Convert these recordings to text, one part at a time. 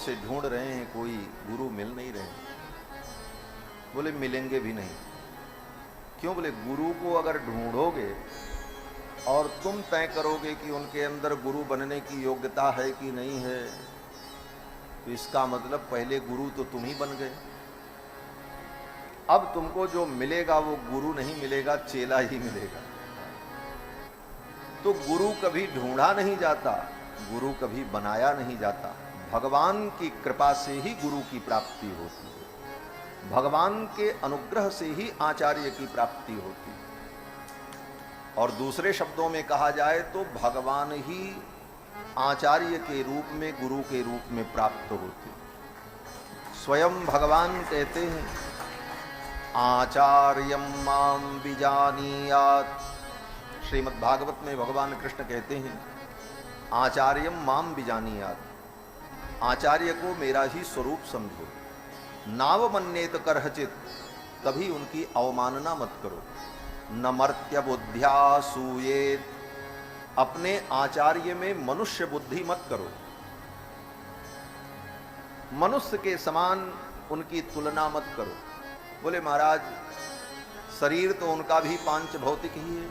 से ढूंढ रहे हैं, कोई गुरु मिल नहीं रहे। बोले मिलेंगे भी नहीं। क्यों? बोले गुरु को अगर ढूंढोगे और तुम तय करोगे कि उनके अंदर गुरु बनने की योग्यता है कि नहीं है, तो इसका मतलब पहले गुरु तो तुम ही बन गए। अब तुमको जो मिलेगा वो गुरु नहीं मिलेगा, चेला ही मिलेगा। तो गुरु कभी ढूंढा नहीं जाता, गुरु कभी बनाया नहीं जाता। भगवान की कृपा से ही गुरु की प्राप्ति होती है, भगवान के अनुग्रह से ही आचार्य की प्राप्ति होती है। और दूसरे शब्दों में कहा जाए तो भगवान ही आचार्य के रूप में, गुरु के रूप में प्राप्त होते। स्वयं भगवान कहते हैं आचार्यम माम विजानीयात्। श्रीमद् भागवत में भगवान कृष्ण कहते हैं आचार्यम माम विजानीयात्, आचार्य को मेरा ही स्वरूप समझो। नाव मन्येत करहचित, कभी उनकी अवमानना मत करो। न मर्त्य बुद्ध्या सूयेत, अपने आचार्य में मनुष्य बुद्धि मत करो। मनुष्य के समान उनकी तुलना मत करो। बोले महाराज शरीर तो उनका भी पांच भौतिक ही है,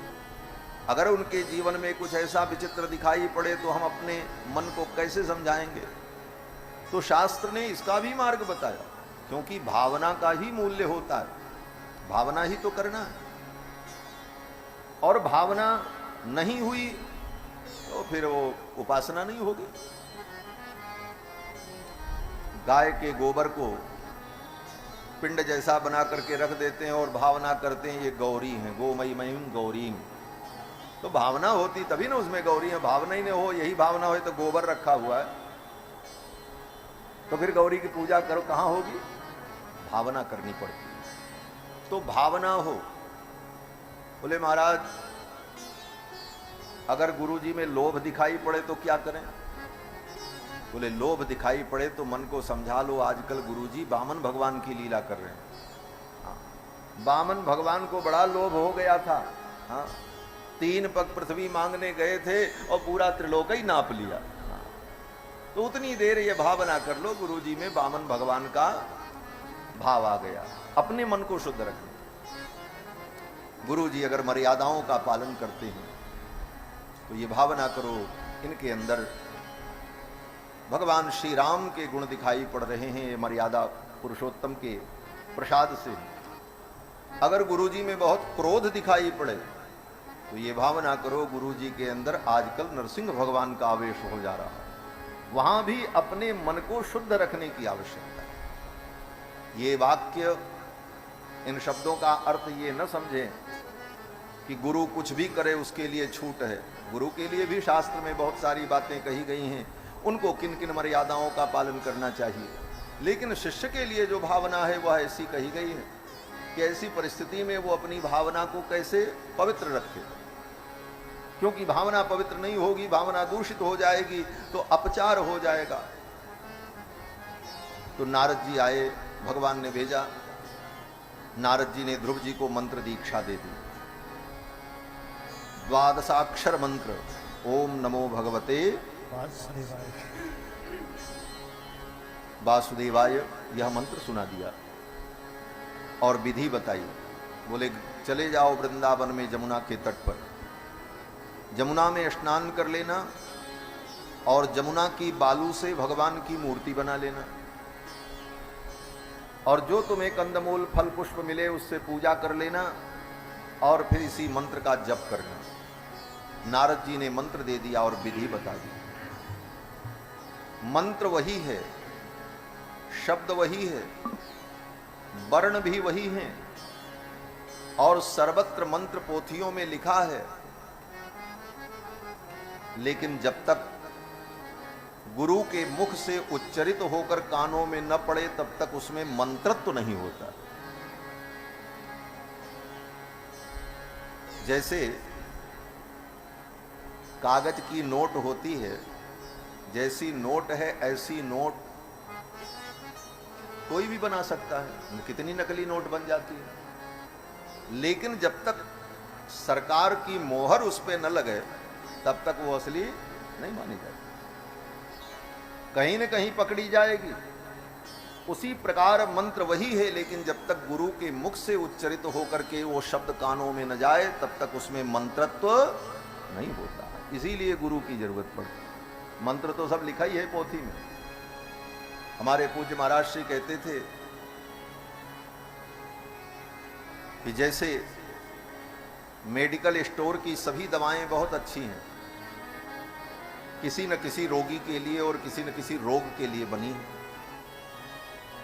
अगर उनके जीवन में कुछ ऐसा विचित्र दिखाई पड़े तो हम अपने मन को कैसे समझाएंगे? तो शास्त्र ने इसका भी मार्ग बताया, क्योंकि भावना का ही मूल्य होता है, भावना ही तो करना है। और भावना नहीं हुई तो फिर वो उपासना नहीं होगी। गाय के गोबर को पिंड जैसा बना करके रख देते हैं और भावना करते हैं ये गौरी है, गोमयी मयीम गौरीम। तो भावना होती तभी ना उसमें गौरी है, भावना ही नहीं हो, यही भावना हो तो गोबर रखा हुआ है, तो फिर गौरी की पूजा करो, कहां होगी? भावना करनी पड़ती है। तो भावना हो। बोले महाराज अगर गुरुजी में लोभ दिखाई पड़े तो क्या करें? बोले लोभ दिखाई पड़े तो मन को समझा लो, आजकल गुरुजी वामन भगवान की लीला कर रहे हैं। वामन भगवान को बड़ा लोभ हो गया था। हाँ, 3 पग पृथ्वी मांगने गए थे और पूरा त्रिलोक ही नाप लिया। तो उतनी देर ये भावना कर लो गुरुजी में वामन भगवान का भाव आ गया। अपने मन को शुद्ध रखना। गुरुजी अगर मर्यादाओं का पालन करते हैं तो ये भावना करो इनके अंदर भगवान श्री राम के गुण दिखाई पड़ रहे हैं, ये मर्यादा पुरुषोत्तम के प्रसाद से। अगर गुरुजी में बहुत क्रोध दिखाई पड़े तो ये भावना करो गुरुजी के अंदर आजकल नरसिंह भगवान का आवेश हो जा रहा है। वहां भी अपने मन को शुद्ध रखने की आवश्यकता है। ये वाक्य, इन शब्दों का अर्थ ये न समझें कि गुरु कुछ भी करे उसके लिए छूट है। गुरु के लिए भी शास्त्र में बहुत सारी बातें कही गई हैं, उनको किन किन मर्यादाओं का पालन करना चाहिए। लेकिन शिष्य के लिए जो भावना है वह ऐसी कही गई है कि ऐसी परिस्थिति में वो अपनी भावना को कैसे पवित्र रखे, क्योंकि भावना पवित्र नहीं होगी, भावना दूषित हो जाएगी तो अपचार हो जाएगा। तो नारद जी आए, भगवान ने भेजा। नारद जी ने ध्रुव जी को मंत्र दीक्षा दे दी, 12 मंत्र, ओम नमो भगवते वासुदेवाय, यह मंत्र सुना दिया और विधि बताई। बोले चले जाओ वृंदावन में जमुना के तट पर, जमुना में स्नान कर लेना और जमुना की बालू से भगवान की मूर्ति बना लेना, और जो तुम्हें कंदमूल फल पुष्प मिले उससे पूजा कर लेना और फिर इसी मंत्र का जप करना। नारद जी ने मंत्र दे दिया और विधि बता दी। मंत्र वही है, शब्द वही है, वर्ण भी वही है और सर्वत्र मंत्र पोथियों में लिखा है। लेकिन जब तक गुरु के मुख से उच्चरित होकर कानों में न पड़े तब तक उसमें मंत्रत्व नहीं होता। जैसे कागज की नोट होती है, जैसी नोट है ऐसी नोट कोई भी बना सकता है, कितनी नकली नोट बन जाती है। लेकिन जब तक सरकार की मोहर उस पर न लगे तब तक वो असली नहीं मानी जाती। कहीं न कहीं पकड़ी जाएगी। उसी प्रकार मंत्र वही है, लेकिन जब तक गुरु के मुख से उच्चरित होकर के वो शब्द कानों में न जाए तब तक उसमें मंत्रत्व नहीं होता। इसीलिए गुरु की जरूरत पड़ती। मंत्र तो सब लिखा ही है पोथी में। हमारे पूज्य महाराज श्री कहते थे कि जैसे मेडिकल स्टोर की सभी दवाएं बहुत अच्छी हैं, किसी न किसी रोगी के लिए और किसी न किसी रोग के लिए बनी है।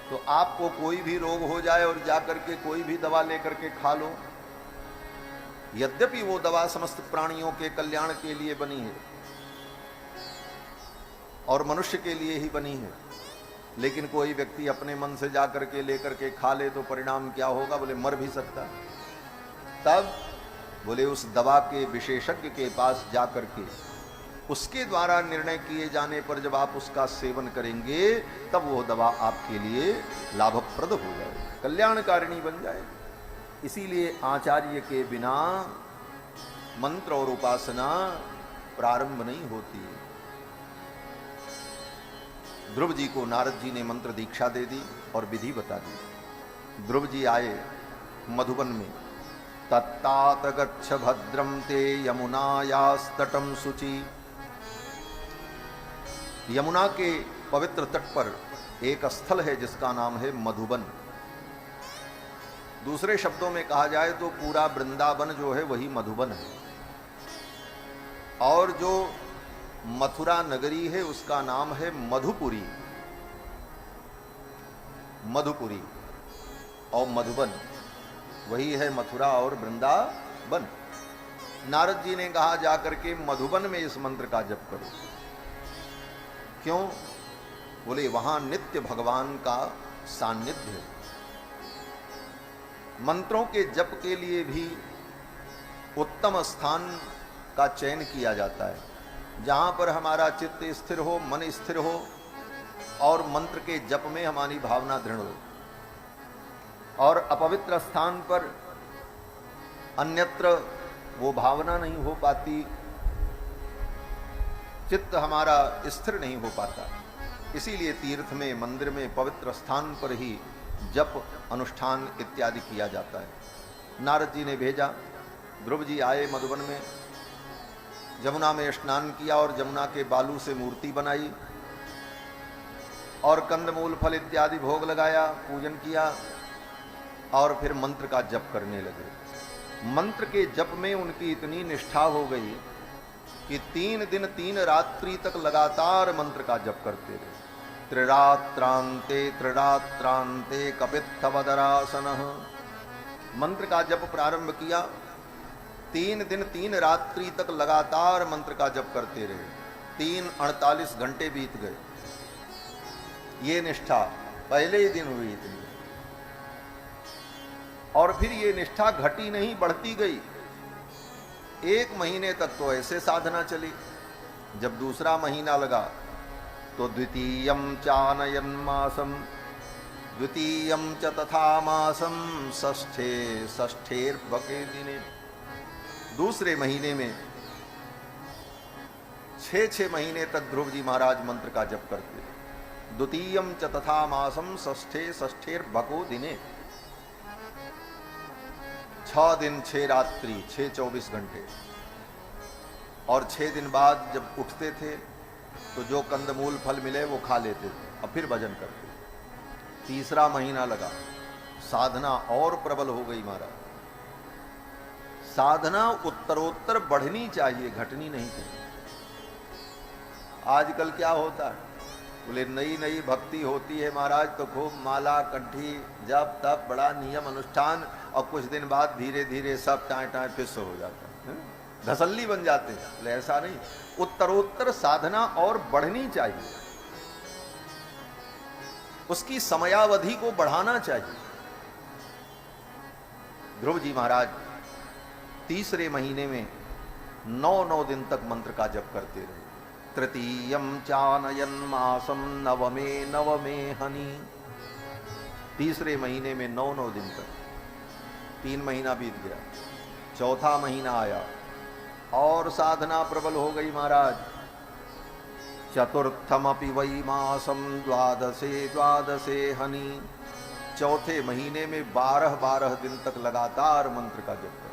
तो आपको कोई भी रोग हो जाए और जाकर के कोई भी दवा लेकर के खा लो, यद्यपि वो दवा समस्त प्राणियों के कल्याण के लिए बनी है और मनुष्य के लिए ही बनी है, लेकिन कोई व्यक्ति अपने मन से जाकर के लेकर के खा ले तो परिणाम क्या होगा? बोले मर भी सकता। तब बोले उस दवा के विशेषज्ञ के पास जाकर के उसके द्वारा निर्णय किए जाने पर जब आप उसका सेवन करेंगे तब वो दवा आपके लिए लाभप्रद हो जाएगी, कल्याणकारिणी बन जाएगी। इसीलिए आचार्य के बिना मंत्र और उपासना प्रारंभ नहीं होती। ध्रुव जी को नारद जी ने मंत्र दीक्षा दे दी और विधि बता दी। ध्रुव जी आए मधुबन में। तत्तात गच्छ भद्रम ते यमुनायास्तटम शुचि। यमुना के पवित्र तट पर एक स्थल है जिसका नाम है मधुबन। दूसरे शब्दों में कहा जाए तो पूरा वृंदावन जो है वही मधुबन है। और जो मथुरा नगरी है उसका नाम है मधुपुरी। मधुपुरी और मधुबन वही है मथुरा और वृंदावन। नारद जी ने कहा जाकर के मधुबन में इस मंत्र का जप करो। क्यों? बोले वहां नित्य भगवान का सान्निध्य है। मंत्रों के जप के लिए भी उत्तम स्थान का चयन किया जाता है, जहां पर हमारा चित्त स्थिर हो, मन स्थिर हो और मंत्र के जप में हमारी भावना दृढ़ हो। और अपवित्र स्थान पर अन्यत्र वो भावना नहीं हो पाती, चित्त हमारा स्थिर नहीं हो पाता। इसीलिए तीर्थ में, मंदिर में, पवित्र स्थान पर ही जप, अनुष्ठान इत्यादि किया जाता है। नारद जी ने भेजा। ध्रुव जी आए मधुबन में, जमुना में स्नान किया और जमुना के बालू से मूर्ति बनाई और कंदमूल फल इत्यादि भोग लगाया, पूजन किया और फिर मंत्र का जप करने लगे। मंत्र के जप में उनकी इतनी निष्ठा हो गई कि 3 दिन 3 रात्रि तक लगातार मंत्र का जप करते रहे। त्रिरात्रांते कपित्थवदरासनः। मंत्र का जप प्रारंभ किया, 3 दिन 3 रात्रि तक लगातार मंत्र का जप करते रहे। 48 घंटे बीत गए। ये निष्ठा पहले ही दिन हुई इतनी, और फिर ये निष्ठा घटी नहीं, बढ़ती गई। 1 महीने तक तो ऐसे साधना चली। जब दूसरा महीना लगा तो द्वितीयम चानयन मासम, द्वितीयम च तथा मासम, षष्ठेर्भके दिने। दूसरे महीने में 6 महीने तक ध्रुव जी महाराज मंत्र का जप करते। द्वितीयम च तथा मासम षष्ठेर्भको दिने। 6 दिन 6 रात्रि 6 24 घंटे। और 6 दिन बाद जब उठते थे तो जो कंदमूल फल मिले वो खा लेते थे, अब फिर भजन करते। तीसरा महीना लगा, साधना और प्रबल हो गई महाराज। साधना उत्तरोत्तर बढ़नी चाहिए, घटनी नहीं चाहिए। आजकल क्या होता है, बोले नई नई भक्ति होती है महाराज तो खूब माला कंठी जप तप बड़ा नियम अनुष्ठान, और कुछ दिन बाद धीरे धीरे सब टाए टाए फिस हो जाता है, घसल्ली बन जाते हैं। बोले ऐसा नहीं, उत्तरोत्तर साधना और बढ़नी चाहिए, उसकी समयावधि को बढ़ाना चाहिए। ध्रुव जी महाराज तीसरे महीने में 9 दिन तक मंत्र का जप करते रहे। तृतीयम चानयन मासम नवमे हनि। तीसरे महीने में 9 दिन तक, 3 महीना बीत गया। चौथा महीना आया और साधना प्रबल हो गई महाराज। चतुर्थमपि वै मासम द्वादशे द्वादशे हनि। चौथे महीने में 12-12 दिन तक लगातार मंत्र का जप करो।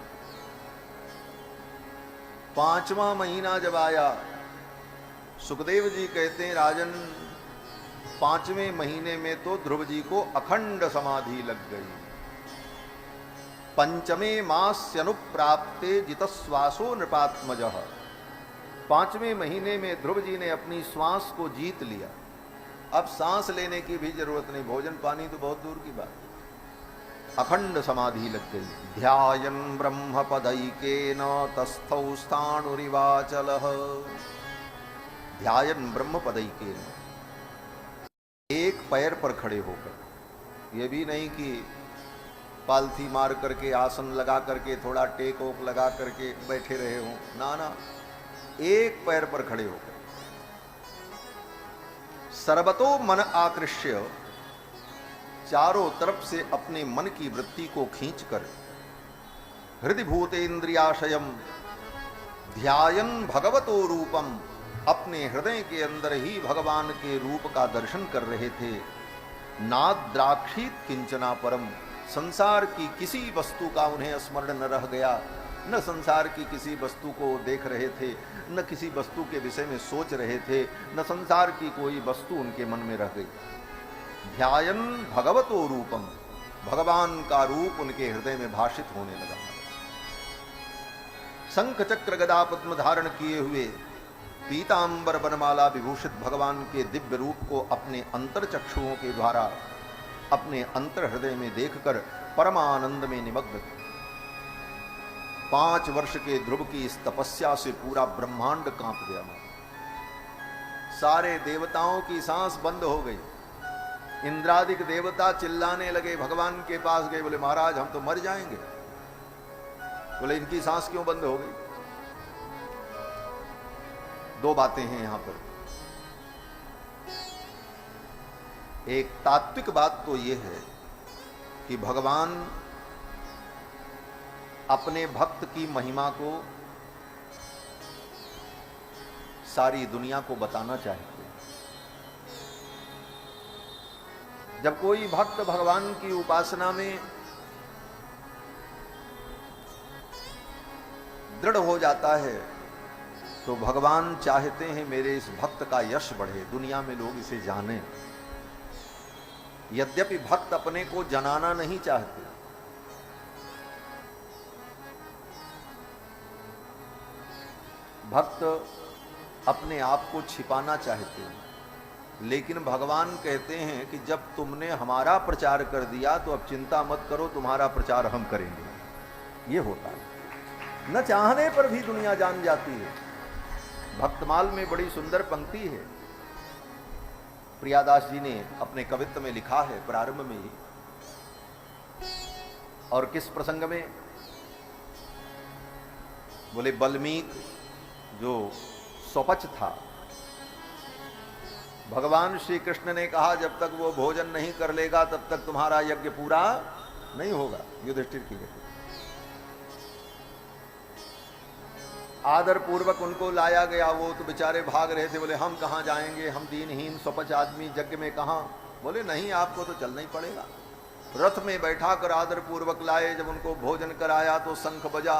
5वां महीना जब आया, सुखदेव जी कहते हैं राजन 5वें महीने में तो ध्रुव जी को अखंड समाधि लग गई। पंचमे मास्यनुप्राप्ते जितश्वासो नृपात्मजः। 5वें महीने में ध्रुव जी ने अपनी श्वास को जीत लिया। अब सांस लेने की भी जरूरत नहीं, भोजन पानी तो बहुत दूर की बात। अखंड समाधि लग गई। ध्यायन् ब्रह्म पदैकेन तस्थौ स्थाणुरिवाचलः। ध्यायन् ब्रह्म पदैकेन, एक पैर पर खड़े होकर, ये भी नहीं कि पालथी मार करके आसन लगा करके थोड़ा टेक ओक लगा करके बैठे रहे हो, ना ना, एक पैर पर खड़े होकर सर्वतो मन आकृष्य, चारों तरफ से अपने मन की वृत्ति को खींचकर हृदय भूतेन्द्रियाशयम ध्यायन् भगवतो रूपम, अपने हृदय के अंदर ही भगवान के रूप का दर्शन कर रहे थे। नाद्राक्षीत किंचना परम, संसार की किसी वस्तु का उन्हें स्मरण न रह गया, न संसार की किसी वस्तु को देख रहे थे, न किसी वस्तु के विषय में सोच रहे थे, न संसार की कोई वस्तु उनके मन में रह गई। ध्यायन् भगवतो रूपम, भगवान का रूप उनके हृदय में भाषित होने लगा। शंख चक्र गदा पद्म धारण किए हुए पीतांबर बनमाला विभूषित भगवान के दिव्य रूप को अपने अंतर चक्षुओं के द्वारा अपने अंतर हृदय में देखकर परमानंद में निमग्न थे। 5 वर्ष के ध्रुव की इस तपस्या से पूरा ब्रह्मांड कांप गया। सारे देवताओं की सांस बंद हो गई। इंद्रादिक देवता चिल्लाने लगे, भगवान के पास गए, बोले महाराज हम तो मर जाएंगे। बोले इनकी सांस क्यों बंद हो गई? 2 बातें हैं यहां पर। एक तात्विक बात तो यह है कि भगवान अपने भक्त की महिमा को सारी दुनिया को बताना चाहते हैं। जब कोई भक्त भगवान की उपासना में दृढ़ हो जाता है तो भगवान चाहते हैं मेरे इस भक्त का यश बढ़े, दुनिया में लोग इसे जाने। यद्यपि भक्त अपने को जनाना नहीं चाहते, भक्त अपने आप को छिपाना चाहते हैं, लेकिन भगवान कहते हैं कि जब तुमने हमारा प्रचार कर दिया तो अब चिंता मत करो, तुम्हारा प्रचार हम करेंगे। ये होता है, न चाहने पर भी दुनिया जान जाती है। भक्तमाल में बड़ी सुंदर पंक्ति है, प्रियादास जी ने अपने कवित्व में लिखा है प्रारंभ में ही। और किस प्रसंग में? बोले बल्मीक जो स्वपच था, भगवान श्री कृष्ण ने कहा जब तक वो भोजन नहीं कर लेगा तब तक तुम्हारा यज्ञ पूरा नहीं होगा। युधिष्ठिर की कहते आदर पूर्वक उनको लाया गया, वो तो बेचारे भाग रहे थे, बोले हम कहाँ जाएंगे, हम दीनहीन स्वपच आदमी यज्ञ में कहाँ। बोले नहीं, आपको तो चलना ही पड़ेगा। रथ में बैठा कर आदर पूर्वक लाए, जब उनको भोजन कराया तो शंख बजा।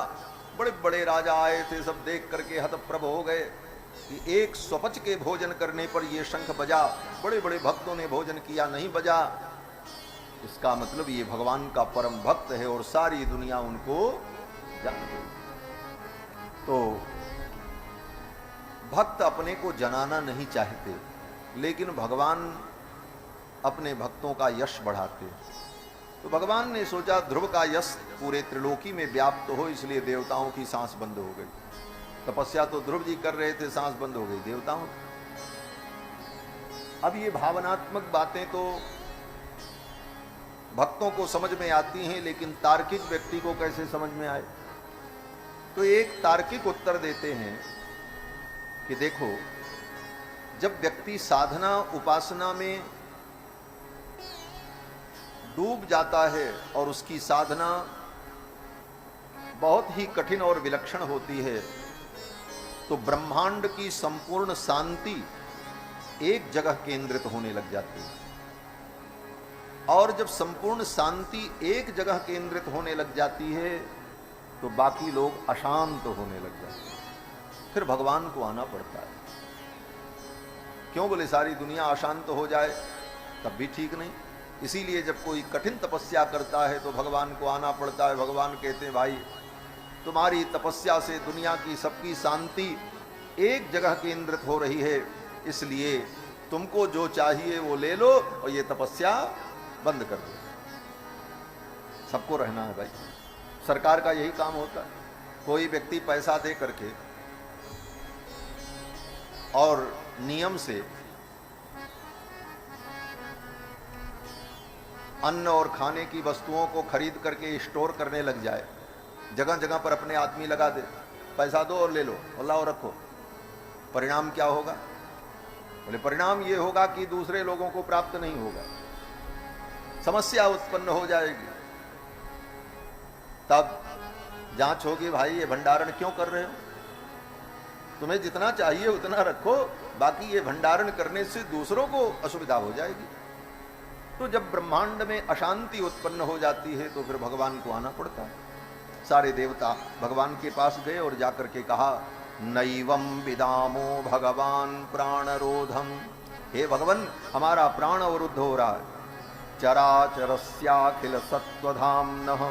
बड़े बड़े राजा आए थे, सब देख करके हतप्रभ हो गए कि एक स्वपच के भोजन करने पर ये शंख बजा, बड़े बड़े भक्तों ने भोजन किया नहीं बजा। इसका मतलब ये भगवान का परम भक्त है और सारी दुनिया उनको जान गई। तो भक्त अपने को जनाना नहीं चाहते, लेकिन भगवान अपने भक्तों का यश बढ़ाते। तो भगवान ने सोचा ध्रुव का यश पूरे त्रिलोकी में व्याप्त हो, इसलिए देवताओं की सांस बंद हो गई। तपस्या तो ध्रुव जी कर रहे थे, सांस बंद हो गई देवताओं। अब ये भावनात्मक बातें तो भक्तों को समझ में आती हैं, लेकिन तार्किक व्यक्ति को कैसे समझ में आए? तो एक तार्किक उत्तर देते हैं कि देखो, जब व्यक्ति साधना उपासना में डूब जाता है और उसकी साधना बहुत ही कठिन और विलक्षण होती है, तो ब्रह्मांड की संपूर्ण शांति एक जगह केंद्रित होने लग जाती है। और जब संपूर्ण शांति एक जगह केंद्रित होने लग जाती है तो बाकी लोग अशांत होने लग जाते हैं, फिर भगवान को आना पड़ता है। क्यों? बोले सारी दुनिया अशांत हो जाए तब भी ठीक नहीं। इसीलिए जब कोई कठिन तपस्या करता है तो भगवान को आना पड़ता है। भगवान कहते हैं भाई तुम्हारी तपस्या से दुनिया की सबकी शांति एक जगह केंद्रित हो रही है, इसलिए तुमको जो चाहिए वो ले लो और ये तपस्या बंद कर दो। सबको रहना है भाई, सरकार का यही काम होता है। कोई व्यक्ति पैसा दे करके और नियम से अन्न और खाने की वस्तुओं को खरीद करके स्टोर करने लग जाए, जगह जगह पर अपने आदमी लगा दे, पैसा दो और ले लो और लाओ रखो, परिणाम क्या होगा? बोले परिणाम ये होगा कि दूसरे लोगों को प्राप्त नहीं होगा, समस्या उत्पन्न हो जाएगी। तब जांच होगी, भाई ये भंडारण क्यों कर रहे हो? तुम्हें जितना चाहिए उतना रखो, बाकी ये भंडारण करने से दूसरों को असुविधा हो जाएगी। तो जब ब्रह्मांड में अशांति उत्पन्न हो जाती है तो फिर भगवान को आना पड़ता है। सारे देवता भगवान के पास गए और जाकर के कहा, नैवं विदामो भगवान प्राणरोधम, हे भगवान हमारा प्राण अवरुद्ध हो रहा है। चराचरस्याखिल सत्वधाम्नः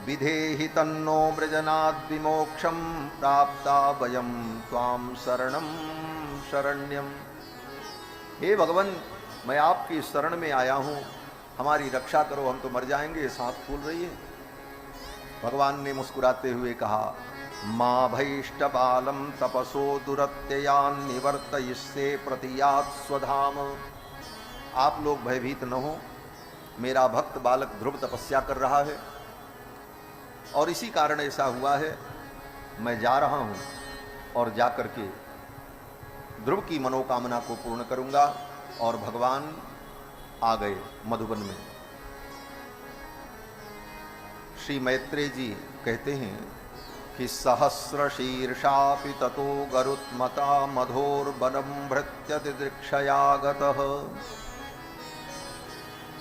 विधेहि तन्नो मृजनाद् विमोक्षं प्राप्ता वयं त्वां शरणं शरण्यम। हे भगवान मैं आपकी शरण में आया हूं, हमारी रक्षा करो, हम तो मर जाएंगे। सांप फूल रही है। भगवान ने मुस्कुराते हुए कहा, मां भैष्टबालम तपसो दुरत्ययान निवर्तयिष्ये प्रतियात् स्वधाम। आप लोग भयभीत न हो, मेरा भक्त बालक ध्रुव तपस्या कर रहा है और इसी कारण ऐसा हुआ है। मैं जा रहा हूं और जाकर के ध्रुव की मनोकामना को पूर्ण करूंगा। और भगवान आ गए मधुबन में। श्री मैत्रेय जी कहते हैं कि सहस्र शीर्षापि ततो गरुत्मता मधोर्बलं भृत्य दिदृक्षयागतः।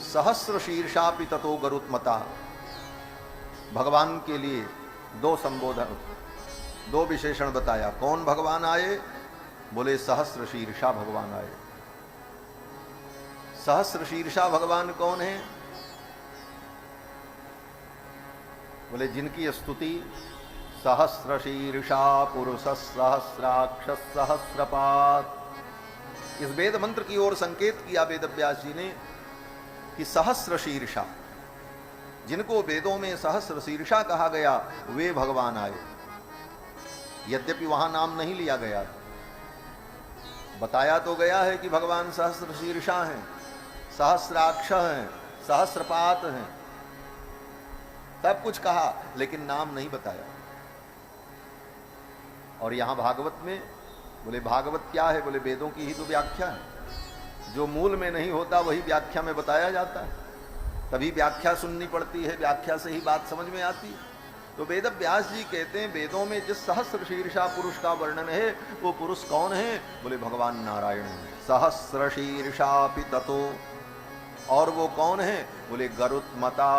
सहस्र शीर्षापि ततो गरुत्मता, भगवान के लिए दो संबोधन, दो विशेषण बताया। कौन भगवान आए? बोले सहस्र शीर्षा भगवान आए। सहस्र शीर्षा भगवान कौन है? बोले जिनकी स्तुति सहस्र शीर्षा पुरुष सहस्राक्ष सहस्रपात। इस वेद मंत्र की ओर संकेत किया वेद व्यास जी ने कि सहस्र शीर्षा, जिनको वेदों में सहस्र शीर्षा कहा गया, वे भगवान आए। यद्यपि वहां नाम नहीं लिया गया, बताया तो गया है कि भगवान सहस्र शीर्षा हैं, सहस्राक्ष हैं, सहस्रपात हैं, सब कुछ कहा, लेकिन नाम नहीं बताया। और यहां भागवत में, बोले भागवत क्या है? बोले वेदों की ही तो व्याख्या है। जो मूल में नहीं होता वही व्याख्या में बताया जाता है, तभी व्याख्या सुननी पड़ती है, व्याख्या से ही बात समझ में आती है। तो वेद व्यास जी कहते हैं वेदों में जिस सहस्र शीर्षा पुरुष का वर्णन है वो पुरुष कौन है? बोले भगवान नारायण है। सहस्र शीर्षापि ततो, और वो कौन है? बोले गरुत्मता,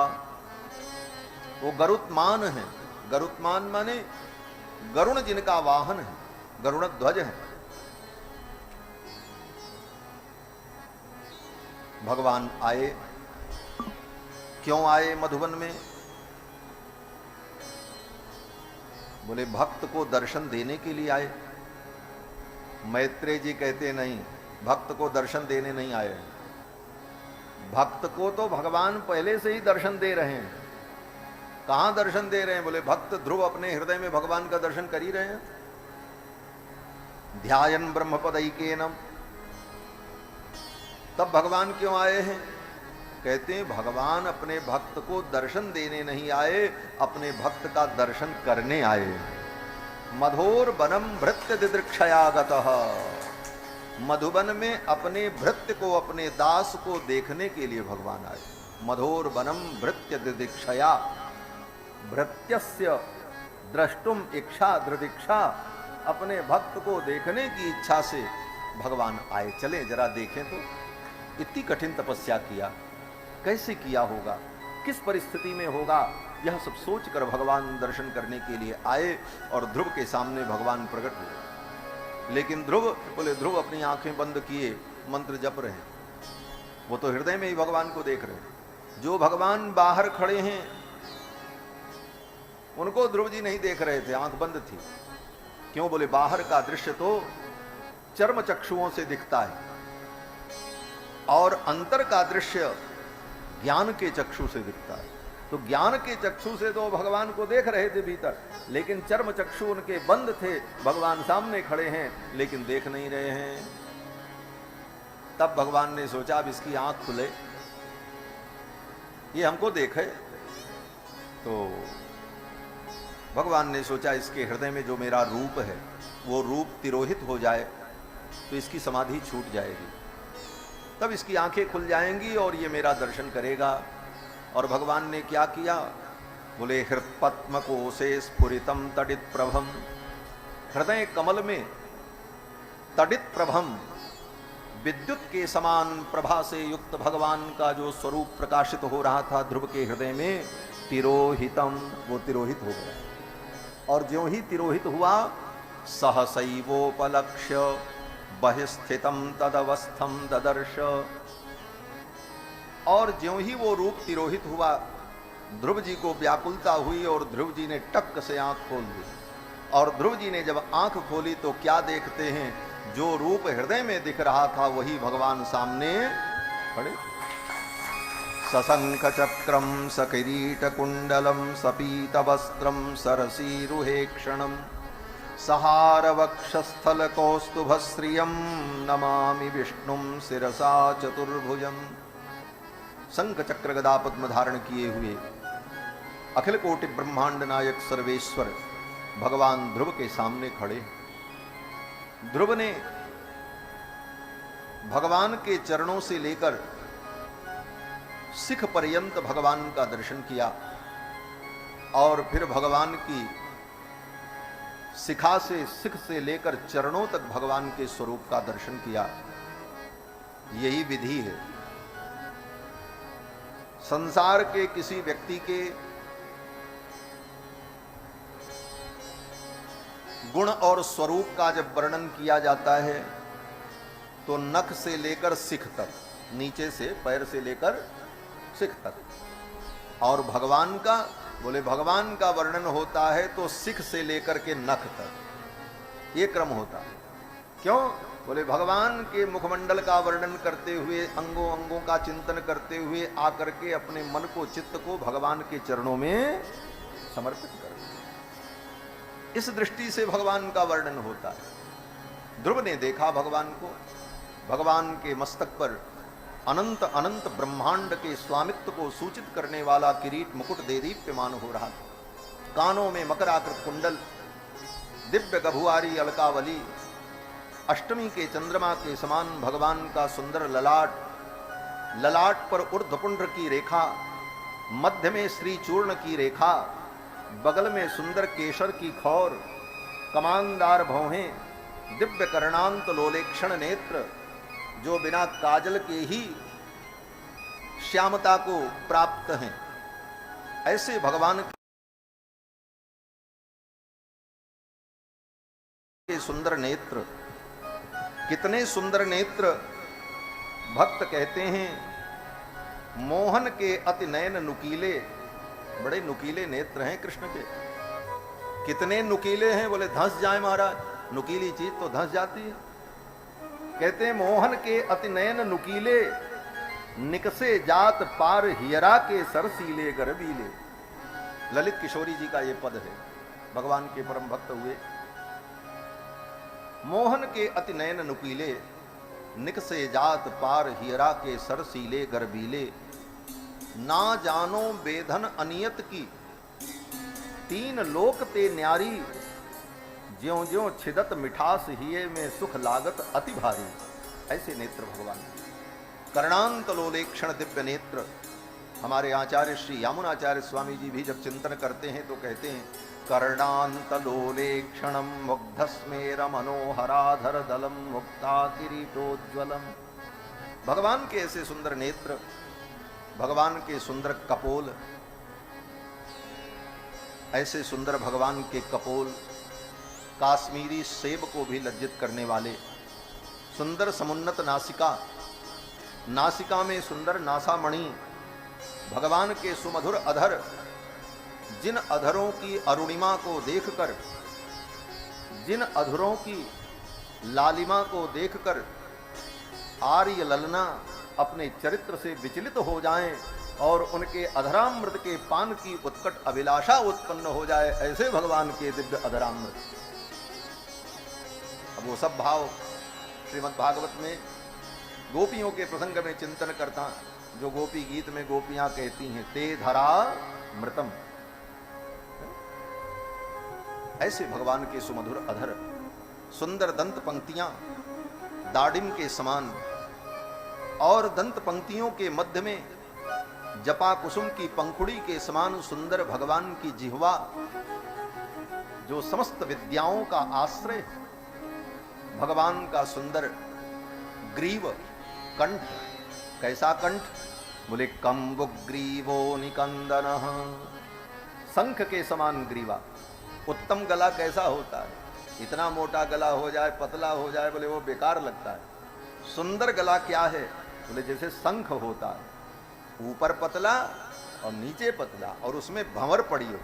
वो गरुत्मान है। गरुत्मान माने गरुण जिनका वाहन है, गरुण ध्वज है। भगवान आए। क्यों आए मधुबन में? बोले भक्त को दर्शन देने के लिए आए। मैत्रेय जी कहते नहीं, भक्त को दर्शन देने नहीं आए। भक्त को तो भगवान पहले से ही दर्शन दे रहे हैं। कहां दर्शन दे रहे हैं? बोले भक्त ध्रुव अपने हृदय में भगवान का दर्शन कर ही रहे हैं। ध्यायन् ब्रह्मपदैकेनम। तब भगवान क्यों आए हैं? कहते हैं भगवान अपने भक्त को दर्शन देने नहीं आए, अपने भक्त का दर्शन करने आए। मधोर बनम भृत्य दिदृक्षयागतः। मधुबन में अपने भृत्य को, अपने दास को देखने के लिए भगवान आए। मधोर बनम भृत्य दिदृक्षया, भृत्यस्य द्रष्टुम इच्छा दृदिक्षा, अपने भक्त को देखने की इच्छा से भगवान आए, चले जरा देखें तो इतनी कठिन तपस्या किया, कैसे किया होगा, किस परिस्थिति में होगा, यह सब सोचकर भगवान दर्शन करने के लिए आए और ध्रुव के सामने भगवान प्रकट हुए। लेकिन ध्रुव बोले, ध्रुव अपनी आंखें बंद किए मंत्र जप रहे, वो तो हृदय में ही भगवान को देख रहे। जो भगवान बाहर खड़े हैं उनको ध्रुव जी नहीं देख रहे थे, आंख बंद थी। क्यों? बोले बाहर का दृश्य तो चर्म चक्षुओं से दिखता है और अंतर का दृश्य ज्ञान के चक्षु से दिखता है। तो ज्ञान के चक्षु से तो भगवान को देख रहे थे भीतर, लेकिन चर्म चक्षु उनके बंद थे, भगवान सामने खड़े हैं लेकिन देख नहीं रहे हैं। तब भगवान ने सोचा अब इसकी आंख खुले, ये हमको देखे। तो भगवान ने सोचा इसके हृदय में जो मेरा रूप है वो रूप तिरोहित हो जाए तो इसकी समाधि छूट जाएगी, तब इसकी आंखें खुल जाएंगी और ये मेरा दर्शन करेगा। और भगवान ने क्या किया? बोले हृत्पद्म कोशे स्फुरितम तडित प्रभम, हृदय कमल में तडित प्रभम, विद्युत के समान प्रभा से युक्त भगवान का जो स्वरूप प्रकाशित हो रहा था ध्रुव के हृदय में, तिरोहितम, वो तिरोहित हो गया। और ज्यों ही तिरोहित हुआ, सहसैवोपलक्ष्य बहिस्थितम तदवस्थम ददर्श, और ज्यों ही वो रूप तिरोहित हुआ, ध्रुव जी को व्याकुलता हुई और ध्रुव जी ने टक से आंख खोल दी। और ध्रुव जी ने जब आंख खोली तो क्या देखते हैं? जो रूप हृदय में दिख रहा था वही भगवान सामने खड़े। सशंख चक्रम सकिरीट कुंडलम सपीत वस्त्रम सरसीरुहेक्षणम सहार वक्षस्थल कौस्तुभश्रियम नमामि विष्णुम शिरसा चतुर्भुजम। शंख चक्र गदा पद्म धारण किए हुए अखिल कोटि ब्रह्मांड नायक सर्वेश्वर भगवान ध्रुव के सामने खड़े। ध्रुव ने भगवान के चरणों से लेकर शिख पर्यंत भगवान का दर्शन किया और फिर भगवान की शिखा से, शिख से लेकर चरणों तक भगवान के स्वरूप का दर्शन किया। यही विधि है। संसार के किसी व्यक्ति के गुण और स्वरूप का जब वर्णन किया जाता है तो नख से लेकर शिख तक, नीचे से पैर से लेकर शिख तक, और भगवान का, बोले भगवान का वर्णन होता है तो शिख से लेकर के नख तक, ये क्रम होता है। क्यों? बोले भगवान के मुखमंडल का वर्णन करते हुए, अंगों अंगों का चिंतन करते हुए आकर के अपने मन को, चित्त को भगवान के चरणों में समर्पित कर, इस दृष्टि से भगवान का वर्णन होता है। ध्रुव ने देखा भगवान को, भगवान के मस्तक पर अनंत अनंत ब्रह्मांड के स्वामित्व को सूचित करने वाला किरीट मुकुट देदीप्यमान हो रहा था। कानों में मकराकृत कुंडल, दिव्य गभुआरी अलकावली, अष्टमी के चंद्रमा के समान भगवान का सुंदर ललाट, ललाट पर ऊर्ध्वपुंड्र की रेखा, मध्य में श्री चूर्ण की रेखा, बगल में सुंदर केशर की खौर, कमानदार भौहें, दिव्य कर्णांत लोलेक्षण नेत्र जो बिना काजल के ही श्यामता को प्राप्त हैं। ऐसे भगवान के सुंदर नेत्र, कितने सुंदर नेत्र! भक्त कहते हैं मोहन के अति नयन नुकीले, बड़े नुकीले नेत्र हैं कृष्ण के। कितने नुकीले हैं? बोले धंस जाए महाराज, नुकीली चीज तो धंस जाती है। कहते हैं मोहन के अति नयन नुकीले, निकसे जात पार हियरा के सरसीले गरबीले। ललित किशोरी जी का ये पद है, भगवान के परम भक्त हुए। मोहन के अति नयन नुकीले, निकसे जात पार हियरा के सरसीले गरबीले। ना जानो बेधन अनियत की, तीन लोक ते न्यारी। ज्यों ज्यों छिदत मिठास हिये में सुख लागत अति भारी। ऐसे नेत्र भगवान। कर्णांत लोलेक्षण दिव्य नेत्र। हमारे आचार्य श्री यामुनाचार्य स्वामी जी भी जब चिंतन करते हैं तो कहते हैं कर्णान्तलोले क्षणं मुग्धस्मेर मनोहराधर दलम मुक्ता किरीटोज्ज्वलम। भगवान के ऐसे सुंदर नेत्र, भगवान के सुंदर कपोल, ऐसे सुंदर भगवान के कपोल, काश्मीरी सेब को भी लज्जित करने वाले, सुंदर समुन्नत नासिका, नासिका में सुंदर नासामणि, भगवान के सुमधुर अधर, जिन अधरों की अरुणिमा को देखकर, जिन अधरों की लालिमा को देखकर आर्य ललना अपने चरित्र से विचलित हो जाएं और उनके अधरामृत के पान की उत्कट अभिलाषा उत्पन्न हो जाए, ऐसे भगवान के दिव्य अधरामृत। अब वो सब भाव श्रीमद् भागवत में गोपियों के प्रसंग में चिंतन करता, जो गोपी गीत में गोपियां कहती हैं, ते धरा मृतम। ऐसे भगवान के सुमधुर अधर, सुंदर दंत पंक्तियां दाडिम के समान, और दंत पंक्तियों के मध्य में जपा कुसुम की पंखुड़ी के समान सुंदर भगवान की जिह्वा, जो समस्त विद्याओं का आश्रय, भगवान का सुंदर ग्रीव, कंठ। कैसा कंठ? बोले कंबुग्रीवो निकंदन, शंख के समान ग्रीवा। उत्तम गला कैसा होता है? इतना मोटा गला हो जाए, पतला हो जाए, बोले वो बेकार लगता है। सुंदर गला क्या है? बोले जैसे शंख होता है, ऊपर पतला और नीचे पतला, और उसमें भंवर पड़ी हो।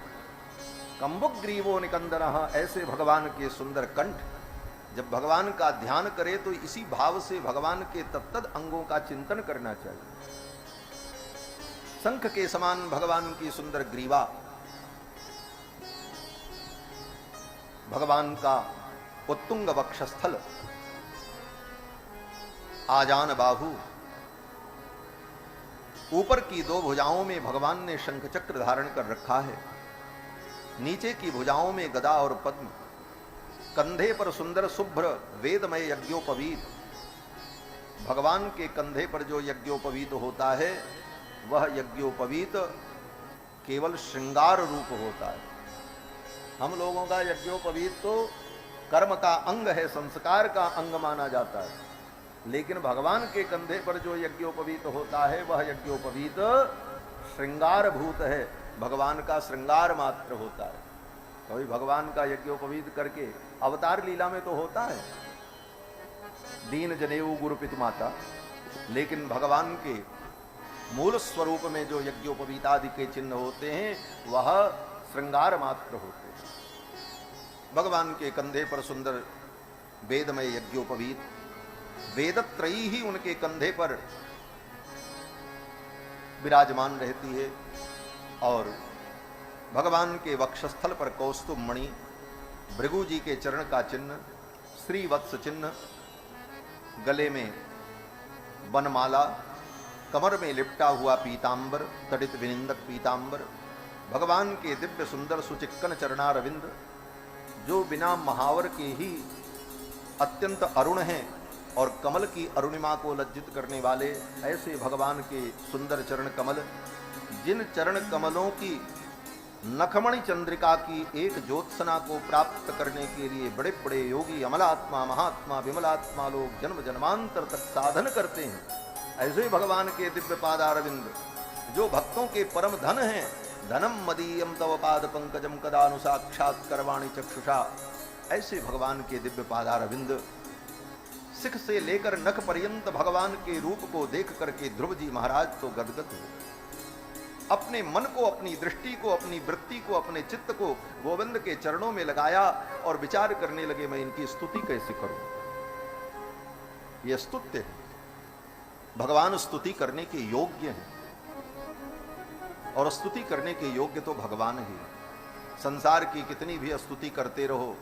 कंबुग्रीवो निकंदन, ऐसे भगवान के सुंदर कंठ। जब भगवान का ध्यान करे तो इसी भाव से भगवान के तत्तद अंगों का चिंतन करना चाहिए। शंख के समान भगवान की सुंदर ग्रीवा, भगवान का उत्तुंग वक्षस्थल, आजान बाहु, ऊपर की दो भुजाओं में भगवान ने शंख चक्र धारण कर रखा है, नीचे की भुजाओं में गदा और पद्म, कंधे पर सुंदर शुभ्र वेदमय यज्ञोपवीत। भगवान के कंधे पर जो यज्ञोपवीत होता है, वह यज्ञोपवीत केवल श्रृंगार रूप होता है। हम लोगों का यज्ञोपवीत तो कर्म का अंग है, संस्कार का अंग माना जाता है, लेकिन भगवान के कंधे पर जो यज्ञोपवीत होता है, वह यज्ञोपवीत श्रृंगार भूत है, भगवान का श्रृंगार मात्र होता है। कभी भगवान का यज्ञोपवीत करके अवतार लीला में तो होता है दीन जनेऊ गुरु पितु माता, लेकिन भगवान के मूल स्वरूप में जो यज्ञोपवीतादि के चिन्ह होते हैं, वह श्रृंगार मात्र होते हैं। भगवान के कंधे पर सुंदर वेदमय यज्ञोपवीत, वेदत्रयी ही उनके कंधे पर विराजमान रहती है, और भगवान के वक्षस्थल पर कौस्तुभ मणि, भृगु जी के चरण का चिन्ह, श्रीवत्स चिन्ह, गले में वनमाला, कमर में लिपटा हुआ पीतांबर, तड़ित विनिंदक पीतांबर, भगवान के दिव्य सुंदर सुचिक्कन चरणारविंद, जो बिना महावर के ही अत्यंत अरुण हैं और कमल की अरुणिमा को लज्जित करने वाले, ऐसे भगवान के सुंदर चरण कमल, जिन चरण कमलों की नखमणि चंद्रिका की एक ज्योत्सना को प्राप्त करने के लिए बड़े बड़े योगी, अमलात्मा, महात्मा, विमलात्मा लोग जन्म जन्मांतर तक साधन करते हैं, ऐसे भगवान के दिव्य पादारविंद, जो भक्तों के परम धन हैं। धनम मदीयम तव पाद पंकजम कदानु साक्षात करवाणी चक्षुषा, ऐसे भगवान के दिव्य पादारविंद, सिख से लेकर नख पर्यंत भगवान के रूप को देख करके ध्रुव जी महाराज तो गदगद हुए। अपने मन को, अपनी दृष्टि को, अपनी वृत्ति को, अपने चित्त को गोविंद के चरणों में लगाया और विचार करने लगे, मैं इनकी स्तुति कैसे करूं। यह स्तुत्य है, भगवान स्तुति करने के योग्य हैं, और स्तुति करने के योग्य तो भगवान ही। संसार की कितनी भी स्तुति करते रहो,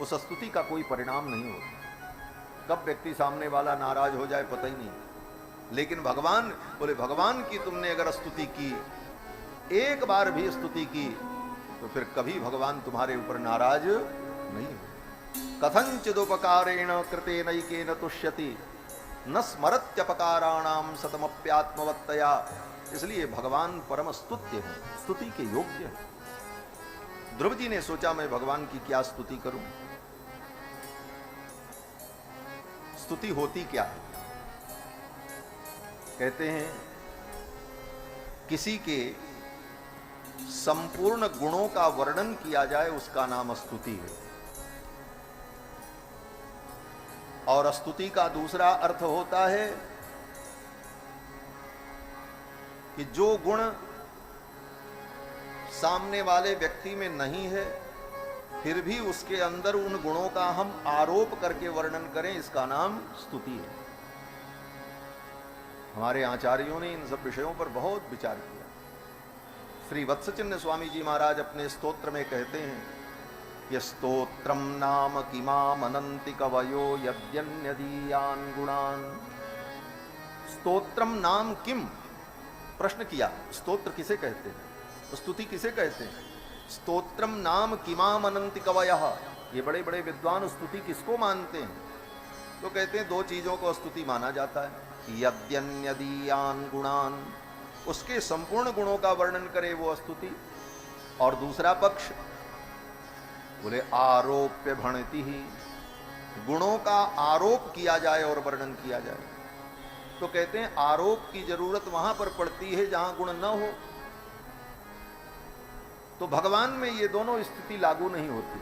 उस स्तुति का कोई परिणाम नहीं होता। कब व्यक्ति सामने वाला नाराज हो जाए पता ही नहीं। लेकिन भगवान बोले, भगवान की तुमने अगर स्तुति की, एक बार भी स्तुति की, तो फिर कभी भगवान तुम्हारे ऊपर नाराज नहीं हो। कथंचिदुपकारेण कृतेनैकेन तुष्यति न स्मरत्यपकाराणाम सतमप्यात्मवत्तया। इसलिए भगवान परम स्तुत्य है, स्तुति के योग्य है। ध्रुव जी ने सोचा मैं भगवान की क्या स्तुति करूं। स्तुति होती क्या है? कहते हैं किसी के संपूर्ण गुणों का वर्णन किया जाए उसका नाम स्तुति है। और स्तुति का दूसरा अर्थ होता है कि जो गुण सामने वाले व्यक्ति में नहीं है फिर भी उसके अंदर उन गुणों का हम आरोप करके वर्णन करें, इसका नाम स्तुति है। हमारे आचार्यों ने इन सब विषयों पर बहुत विचार किया। श्री वत्सचिन्ह स्वामी जी महाराज अपने स्तोत्र में कहते हैं कि स्तोत्रम नाम किमाम अनंति कवयो यद्यन्यदीयान गुणान। स्तोत्रम नाम किम, प्रश्न किया, स्तोत्र किसे कहते हैं, स्तुति किसे कहते हैं? स्तोत्रम नाम किमाम अनंति कवयः, ये बड़े बड़े विद्वान स्तुति किसको मानते हैं? तो कहते हैं दो चीजों को स्तुति माना जाता है, यद्यन्यदीयान गुणान, उसके संपूर्ण गुणों का वर्णन करे वो स्तुति, और दूसरा पक्ष बोले आरोप्य भणति ही, गुणों का आरोप किया जाए और वर्णन किया जाए। तो कहते हैं आरोप की जरूरत वहां पर पड़ती है जहां गुण न हो। तो भगवान में ये दोनों स्थिति लागू नहीं होती।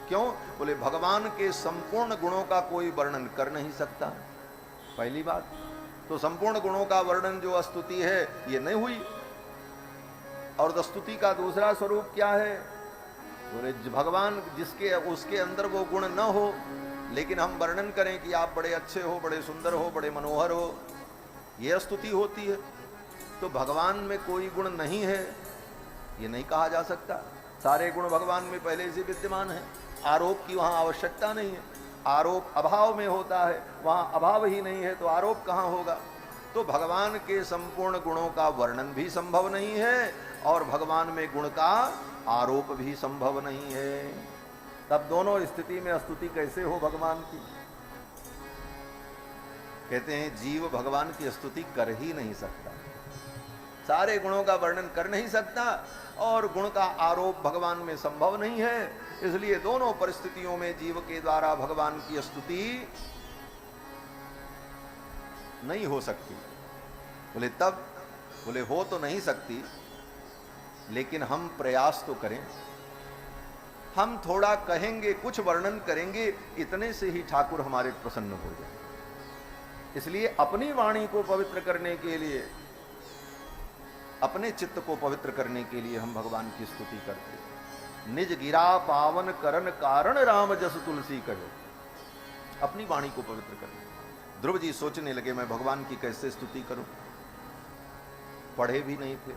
क्यों? बोले भगवान के संपूर्ण गुणों का कोई वर्णन कर नहीं सकता, पहली बात। तो संपूर्ण गुणों का वर्णन जो स्तुति है ये नहीं हुई। और स्तुति का दूसरा स्वरूप क्या है? बोले भगवान जिसके उसके अंदर वो गुण न हो लेकिन हम वर्णन करें कि आप बड़े अच्छे हो, बड़े सुंदर हो, बड़े मनोहर हो, ये स्तुति होती है। तो भगवान में कोई गुण नहीं है ये नहीं कहा जा सकता। सारे गुण भगवान में पहले से विद्यमान है, आरोप की वहां आवश्यकता नहीं है। आरोप अभाव में होता है, वहां अभाव ही नहीं है तो आरोप कहां होगा? तो भगवान के संपूर्ण गुणों का वर्णन भी संभव नहीं है और भगवान में गुण का आरोप भी संभव नहीं है। तब दोनों स्थिति में स्तुति कैसे हो भगवान की? कहते हैं जीव भगवान की स्तुति कर ही नहीं सकता, सारे गुणों का वर्णन कर नहीं सकता और गुण का आरोप भगवान में संभव नहीं है। इसलिए दोनों परिस्थितियों में जीव के द्वारा भगवान की स्तुति नहीं हो सकती। बोले तब, बोले हो तो नहीं सकती लेकिन हम प्रयास तो करें, हम थोड़ा कहेंगे, कुछ वर्णन करेंगे, इतने से ही ठाकुर हमारे प्रसन्न हो जाए। इसलिए अपनी वाणी को पवित्र करने के लिए, अपने चित्त को पवित्र करने के लिए हम भगवान की स्तुति करते हैं। निज गिरा पावन करन कारण राम जस तुलसी कहे, अपनी वाणी को पवित्र करें। ध्रुव जी सोचने लगे मैं भगवान की कैसे स्तुति करूं, पढ़े भी नहीं थे,